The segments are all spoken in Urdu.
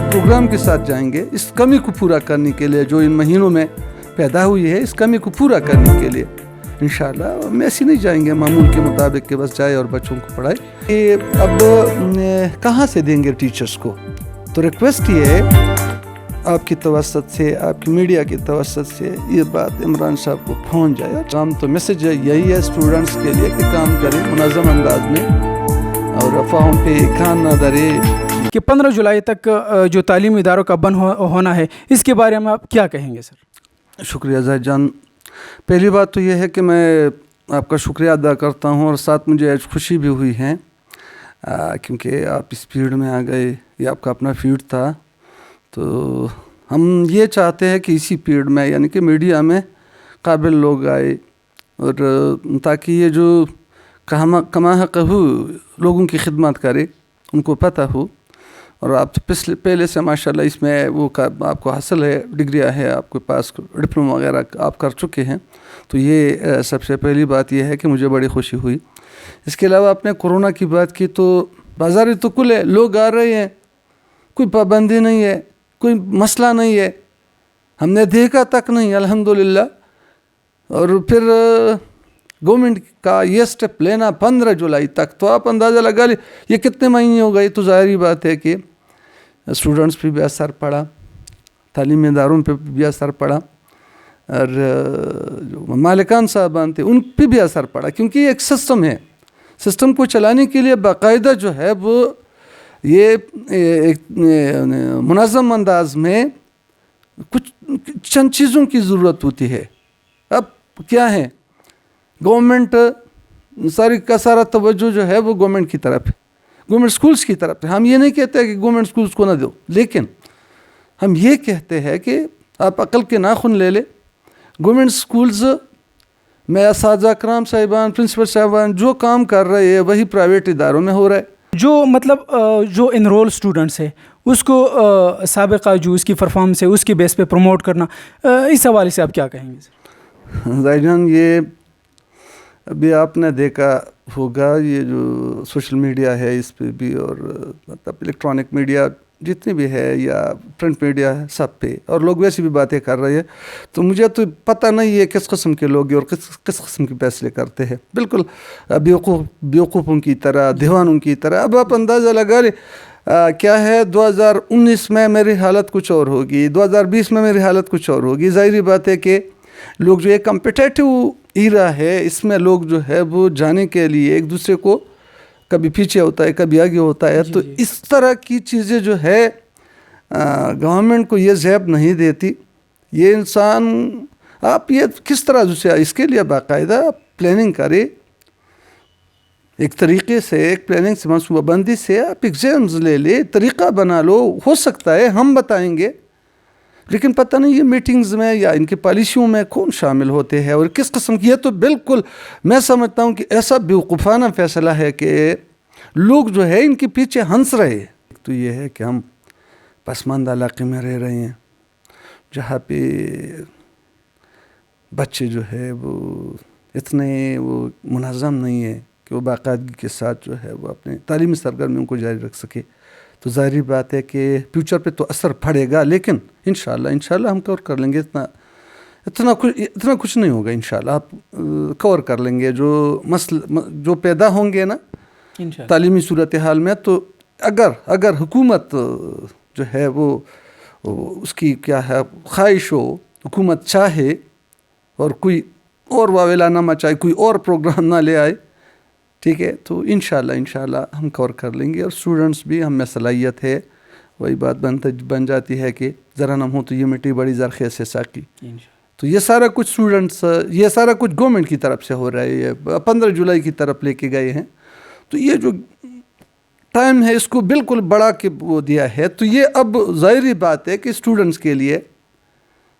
ایک پروگرام کے ساتھ جائیں گے اس کمی کو پورا کرنے کے لیے جو ان مہینوں میں پیدا ہوئی ہے، اس کمی کو پورا کرنے کے لیے انشاءاللہ ہم ایسے نہیں جائیں گے معمول کے مطابق کہ بس جائے اور بچوں کو پڑھائے. یہ اب کہاں سے دیں گے ٹیچرز کو؟ تو ریکویسٹ یہ ہے آپ کی توسط سے، آپ کی میڈیا کی توسط سے یہ بات عمران صاحب کو پہنچ جائے. ہم تو میسج یہی ہے اسٹوڈنٹس کے لیے کہ کام کریں منظم انداز میں اور افواہوں پہ کان نہ دھرے. کہ 15 جولائی تک جو تعلیمی اداروں کا بند ہونا ہے، اس کے بارے میں آپ کیا کہیں گے سر؟ شکریہ زاہد جان. پہلی بات تو یہ ہے کہ میں آپ کا شکریہ ادا کرتا ہوں اور ساتھ مجھے آج خوشی بھی ہوئی ہے کیونکہ آپ اس فیلڈ میں آ گئے. یہ آپ کا اپنا فیلڈ تھا، تو ہم یہ چاہتے ہیں کہ اسی پیریڈ میں یعنی کہ میڈیا میں قابل لوگ آئے اور تاکہ یہ جو کما حق ہو لوگوں کی خدمت کرے، ان کو پتہ ہو. اور آپ پہلے سے ماشاءاللہ اس میں وہ آپ کو حاصل ہے، ڈگریاں ہے آپ کے پاس، ڈپلوما وغیرہ آپ کر چکے ہیں. تو یہ سب سے پہلی بات یہ ہے کہ مجھے بڑی خوشی ہوئی. اس کے علاوہ آپ نے کورونا کی بات کی تو بازار تو کل ہے، لوگ آ رہے ہیں، کوئی پابندی نہیں ہے، کوئی مسئلہ نہیں ہے، ہم نے دیکھا تک نہیں الحمدللہ. اور پھر گورنمنٹ کا یہ سٹیپ لینا 15 جولائی تک، تو آپ اندازہ لگا لیں یہ کتنے مہینے ہو گئے. تو ظاہری بات ہے کہ اسٹوڈنٹس پہ بھی اثر پڑا، تعلیمی اداروں پہ بھی اثر پڑا، اور جو مالکان صاحبان تھے ان پہ بھی اثر پڑا، کیونکہ یہ ایک سسٹم ہے. سسٹم کو چلانے کے لیے باقاعدہ جو ہے وہ یہ ایک منظم انداز میں کچھ چند چیزوں کی ضرورت ہوتی ہے. اب کیا ہے، گورنمنٹ ساری کا سارا توجہ جو ہے وہ گورنمنٹ کی طرف ہے، گورنمنٹ سکولز کی طرف ہے. ہم یہ نہیں کہتے کہ گورنمنٹ سکولز کو نہ دو، لیکن ہم یہ کہتے ہیں کہ آپ عقل کے ناخن لے لیں. گورنمنٹ سکولز میں اساتذہ کرام صاحبان، پرنسپل صاحبان جو کام کر رہے ہیں وہی پرائیویٹ اداروں میں ہو رہا ہے. جو مطلب جو انرول اسٹوڈنٹس ہے اس کو سابقہ جو اس کی پرفارمنس ہے اس کی بیس پہ پروموٹ کرنا، اس حوالے سے آپ کیا کہیں گے سر؟ زاہد جان، یہ ابھی آپ نے دیکھا ہوگا یہ جو سوشل میڈیا ہے اس پہ بھی، اور مطلب الیکٹرانک میڈیا جتنی بھی ہے یا پرنٹ میڈیا ہے سب پہ، اور لوگ ویسی بھی باتیں کر رہے ہیں. تو مجھے تو پتہ نہیں ہے کس قسم کے لوگ اور کس قسم کے فیصلے کرتے ہیں، بالکل بیوقوفوں کی طرح، دیوانوں کی طرح. اب آپ اندازہ لگا لیں کیا ہے 2019 میں میری حالت کچھ اور ہوگی، 2020 میں میری حالت کچھ اور ہوگی. ظاہری بات ہے کہ لوگ جو ایک کمپٹیٹیو ایرا ہے اس میں لوگ جو ہے وہ جانے کے لیے ایک دوسرے کو کبھی پیچھے ہوتا ہے کبھی آگے ہوتا ہے. تو اس طرح کی چیزیں جو ہے گورنمنٹ کو یہ زیب نہیں دیتی. یہ انسان آپ یہ کس طرح سے اس کے لیے باقاعدہ پلاننگ کرے، ایک طریقے سے، ایک پلاننگ سے، منصوبہ بندی سے آپ ایگزامز لے لے، طریقہ بنا لو. ہو سکتا ہے ہم بتائیں گے، لیکن پتہ نہیں یہ میٹنگز میں یا ان کی پالیسیوں میں کون شامل ہوتے ہیں اور کس قسم کی. یہ تو بالکل میں سمجھتا ہوں کہ ایسا بیوقوفانہ فیصلہ ہے کہ لوگ جو ہے ان کے پیچھے ہنس رہے ہیں. تو یہ ہے کہ ہم پسماندہ علاقے میں رہ رہے ہیں جہاں پہ بچے جو ہے وہ اتنے وہ منظم نہیں ہے کہ وہ باقاعدگی کے ساتھ جو ہے وہ اپنے تعلیمی سرگرمیوں کو جاری رکھ سکے. تو ظاہری بات ہے کہ فیوچر پہ تو اثر پڑے گا، لیکن انشاءاللہ ہم کور کر لیں گے. اتنا کچھ نہیں ہوگا انشاءاللہ، آپ کور کر لیں گے جو مسئلہ جو پیدا ہوں گے نا تعلیمی صورتحال میں. تو اگر حکومت جو ہے وہ اس کی کیا ہے خواہش ہو، حکومت چاہے اور کوئی اور واویلا نہ مچائے، کوئی اور پروگرام نہ لے آئے، ٹھیک ہے، تو انشاءاللہ ہم کور کر لیں گے. اور اسٹوڈنٹس بھی ہم میں صلاحیت ہے، وہی بات بن جاتی ہے کہ ذرا نہ ہو تو یہ مٹی بڑی زرخیز سے ساقی. تو یہ سارا کچھ اسٹوڈنٹس، یہ سارا کچھ گورنمنٹ کی طرف سے ہو رہا ہے، یہ 15 جولائی کی طرف لے کے گئے ہیں. تو یہ جو ٹائم ہے اس کو بالکل بڑھا کے وہ دیا ہے. تو یہ اب ظاہری بات ہے کہ اسٹوڈنٹس کے لیے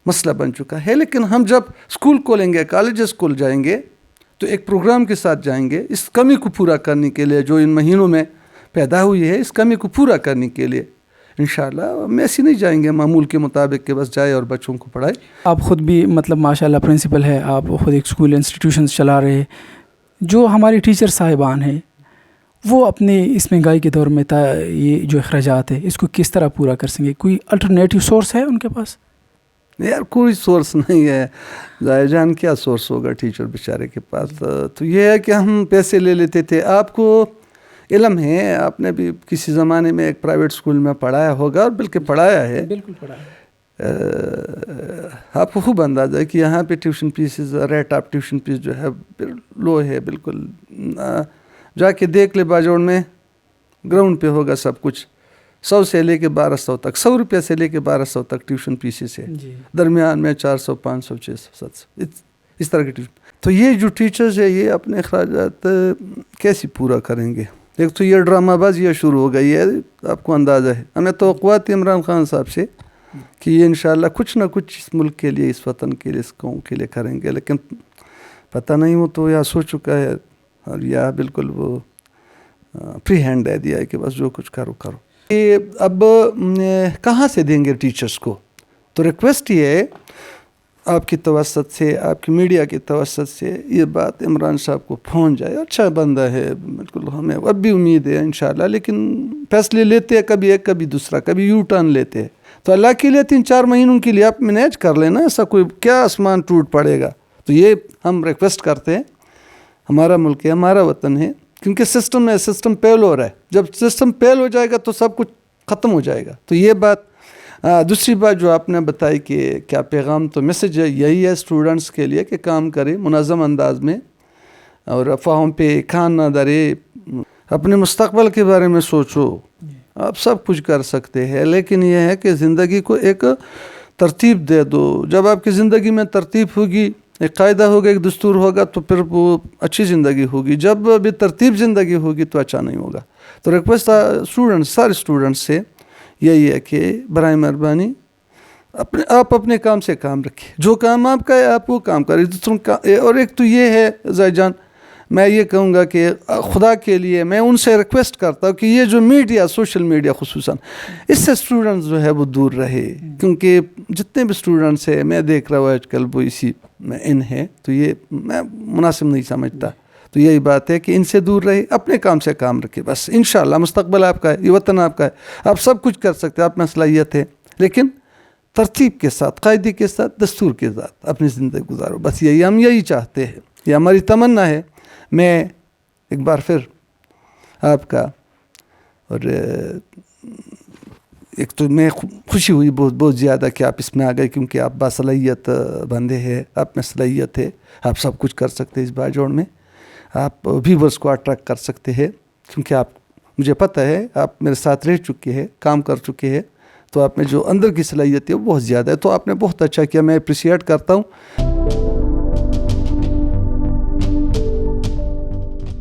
مسئلہ بن چکا ہے. لیکن ہم جب اسکول کھولیں گے، کالجز کھول جائیں گے، تو ایک پروگرام کے ساتھ جائیں گے اس کمی کو پورا کرنے کے لیے جو ان مہینوں میں پیدا ہوئی ہے. اس کمی کو پورا کرنے کے لیے انشاءاللہ ہم ایسے نہیں جائیں گے معمول کے مطابق کہ بس جائے اور بچوں کو پڑھائے. آپ خود بھی مطلب ماشاءاللہ پرنسپل ہے، آپ خود ایک اسکول انسٹیٹیوشنز چلا رہے ہیں. جو ہماری ٹیچر صاحبان ہیں وہ اپنے اس مہنگائی کے دور میں یہ جو اخراجات ہے اس کو کس طرح پورا کر سکیں گے؟ کوئی الٹرنیٹیو سورس ہے ان کے پاس؟ یار کوئی سورس نہیں ہے ظاہر جان، کیا سورس ہوگا ٹیچر بیچارے کے پاس؟ تو یہ ہے کہ ہم پیسے لے لیتے تھے. آپ کو علم ہے، آپ نے بھی کسی زمانے میں ایک پرائیویٹ اسکول میں پڑھایا ہوگا، اور بلکہ پڑھایا ہے. بالکل پڑھایا ہے. آپ کو خوب اندازہ ہے کہ یہاں پہ tuition fees, rate of tuition fee جو ہے لو ہے بالکل. جا کے دیکھ لے باجوڑ میں، گراؤنڈ پہ ہوگا سب کچھ. 100 سے لے کے 1200 تک، 100 روپے سے لے کے 1200 تک ٹیوشن فیسز ہے. درمیان میں 400 500 600 700 اس طرح کے ٹیوشن. تو یہ جو ٹیچرز ہے یہ اپنے اخراجات کیسے پورا کریں گے؟ ایک تو یہ ڈرامہ بازی شروع ہو گئی ہے، آپ کو اندازہ ہے. ہمیں توقعات عمران خان صاحب سے کہ یہ انشاءاللہ کچھ نہ کچھ اس ملک کے لیے، اس وطن کے لیے، اس قوم کے لیے کریں گے. لیکن پتہ نہیں، وہ تو یا سو چکا ہے اور یا بالکل وہ فری ہینڈ دے دیا ہے کہ بس جو کچھ کرو کرو. یہ اب کہاں سے دیں گے ٹیچرز کو؟ تو ریکویسٹ یہ ہے آپ کی توسط سے، آپ کی میڈیا کی توسط سے یہ بات عمران صاحب کو پہنچ جائے. اچھا بندہ ہے بالکل، ہمیں اب بھی امید ہے انشاءاللہ. لیکن فیصلے لیتے ہیں کبھی ایک کبھی دوسرا، کبھی یو ٹرن لیتے ہیں. تو اللہ کے لیے 3-4 مہینوں کے لیے آپ مینیج کر لینا، ایسا کوئی کیا آسمان ٹوٹ پڑے گا. تو یہ ہم ریکویسٹ کرتے ہیں. ہمارا ملک ہے، ہمارا وطن ہے، کیونکہ سسٹم فیل ہو رہا ہے. جب سسٹم فیل ہو جائے گا تو سب کچھ ختم ہو جائے گا. تو یہ بات. دوسری بات جو آپ نے بتائی کہ کیا پیغام، تو میسج یہی ہے اسٹوڈنٹس کے لیے کہ کام کرے منظم انداز میں اور افواہوں پہ کان نہ دھرے. اپنے مستقبل کے بارے میں سوچو. آپ سب کچھ کر سکتے ہیں، لیکن یہ ہے کہ زندگی کو ایک ترتیب دے دو. جب آپ کی زندگی میں ترتیب ہوگی، ایک قاعدہ ہوگا، ایک دستور ہوگا، تو پھر وہ اچھی زندگی ہوگی. جب بھی ترتیب زندگی ہوگی تو اچھا نہیں ہوگا. تو ریکویسٹ سارے اسٹوڈنٹس سے یہی ہے کہ برائے مہربانی آپ اپنے کام سے کام رکھیں. جو کام آپ کا ہے آپ وہ کام کریں. دوسروں کا. اور ایک تو یہ ہے زاہد جان، میں یہ کہوں گا کہ خدا کے لیے میں ان سے ریکویسٹ کرتا ہوں کہ یہ جو میڈیا، سوشل میڈیا خصوصاً، اس سے اسٹوڈنٹس جو ہے وہ دور رہے. کیونکہ جتنے بھی اسٹوڈنٹس ہیں میں دیکھ رہا ہوں آج کل وہ اسی میں ان ہے. تو یہ میں مناسب نہیں سمجھتا. تو یہی بات ہے کہ ان سے دور رہے، اپنے کام سے کام رکھے. بس انشاءاللہ مستقبل آپ کا ہے، یہ وطن آپ کا ہے، آپ سب کچھ کر سکتے ہیں، آپ میں صلاحیت ہے. لیکن ترتیب کے ساتھ، قاعدے کے ساتھ، دستور کے ساتھ اپنی زندگی گزارو. بس یہی ہم یہی چاہتے ہیں، یہ ہماری تمنا ہے. میں ایک بار پھر آپ کا، اور ایک تو میں خوشی ہوئی بہت زیادہ کہ آپ اس میں آ گئے، کیونکہ آپ باصلاحیت بندے ہیں، آپ میں صلاحیت ہے، آپ سب کچھ کر سکتے ہیں. اس باجوڑ میں آپ ویورز کو اٹریکٹ کر سکتے ہیں، کیونکہ آپ، مجھے پتہ ہے آپ میرے ساتھ رہ چکے ہیں، کام کر چکے ہیں. تو آپ میں جو اندر کی صلاحیت ہے وہ بہت زیادہ ہے. تو آپ نے بہت اچھا کیا، میں اپریشیٹ کرتا ہوں.